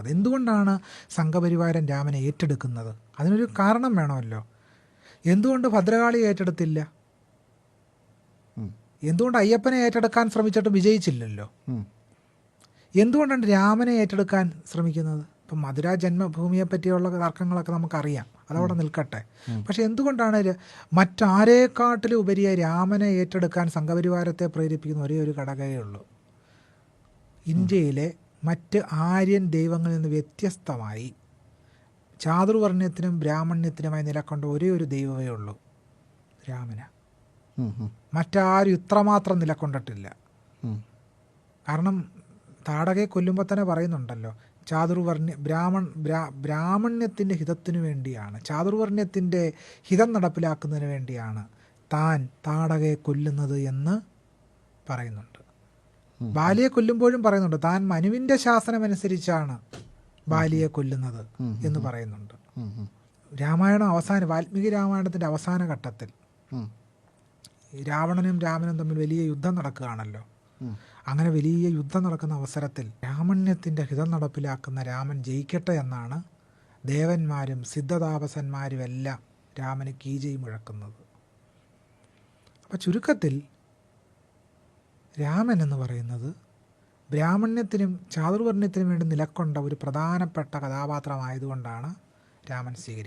നടക്കുന്നത്. എന്തുകൊണ്ടാണ് സംഘപരിവാരം രാമനെ ഏറ്റെടുക്കുന്നത്? അതിനൊരു കാരണം വേണമല്ലോ. എന്തുകൊണ്ട് ഭദ്രകാളി ഏറ്റെടുത്തില്ല? എന്തുകൊണ്ട് അയ്യപ്പനെ ഏറ്റെടുക്കാൻ ശ്രമിച്ചിട്ട് വിജയിച്ചില്ലല്ലോ? എന്തുകൊണ്ടാണ് രാമനെ ഏറ്റെടുക്കാൻ ശ്രമിക്കുന്നത്? ഇപ്പം മധുര ജന്മഭൂമിയെ പറ്റിയുള്ള തർക്കങ്ങളൊക്കെ നമുക്കറിയാം, അതവിടെ നിൽക്കട്ടെ. പക്ഷെ എന്തുകൊണ്ടാണ് മറ്റാരേക്കാട്ടിലും ഉപരിയായി രാമനെ ഏറ്റെടുക്കാൻ സംഘപരിവാരത്തെ പ്രേരിപ്പിക്കുന്ന ഒരേ ഒരു ഘടകമേ ഉള്ളൂ? ഇന്ത്യയിലെ മറ്റ് ആര്യൻ ദൈവങ്ങളിൽ നിന്ന് വ്യത്യസ്തമായി ചാതുർവർണ്ണ്യത്തിനും ബ്രാഹ്മണ്യത്തിനുമായി നിലകൊണ്ട ഒരേ ഒരു ദൈവമേ ഉള്ളൂ, രാമന. മറ്റാരും ഇത്രമാത്രം നിലകൊണ്ടിട്ടില്ല. കാരണം താടകയെ കൊല്ലുമ്പോൾ തന്നെ പറയുന്നുണ്ടല്ലോ, ബ്രാഹ്മണ്യത്തിൻ്റെ ഹിതത്തിനു വേണ്ടിയാണ്, ചാതുർവർണ്ണ്യത്തിൻ്റെ ഹിതം നടപ്പിലാക്കുന്നതിന് വേണ്ടിയാണ് താൻ താടകയെ കൊല്ലുന്നത് എന്ന് പറയുന്നുണ്ട്. ബാലിയെ കൊല്ലുമ്പോഴും പറയുന്നുണ്ട്, താൻ മനുവിൻ്റെ ശാസനമനുസരിച്ചാണ് ബാലിയെ കൊല്ലുന്നത് എന്ന് പറയുന്നുണ്ട്. രാമായണം വാൽമീകി രാമായണത്തിൻ്റെ അവസാന ഘട്ടത്തിൽ രാവണനും രാമനും തമ്മിൽ വലിയ യുദ്ധം നടക്കുകയാണല്ലോ. അങ്ങനെ വലിയ യുദ്ധം നടക്കുന്ന അവസരത്തിൽ ബ്രാഹ്മണ്യത്തിൻ്റെ ഹിതം നടപ്പിലാക്കുന്ന രാമൻ ജയിക്കട്ടെ എന്നാണ് ദേവന്മാരും സിദ്ധതാപസന്മാരും എല്ലാം രാമന് കീജയി മുഴക്കുന്നത്. അപ്പോൾ ചുരുക്കത്തിൽ രാമൻ എന്ന് പറയുന്നത് ബ്രാഹ്മണ്യത്തിനും ചാതുർവർണ്ണ്യത്തിനും വേണ്ടി നിലകൊണ്ട ഒരു പ്രധാനപ്പെട്ട കഥാപാത്രമായതുകൊണ്ടാണ് രാമൻ സ്വീകരിക്കുന്നത്.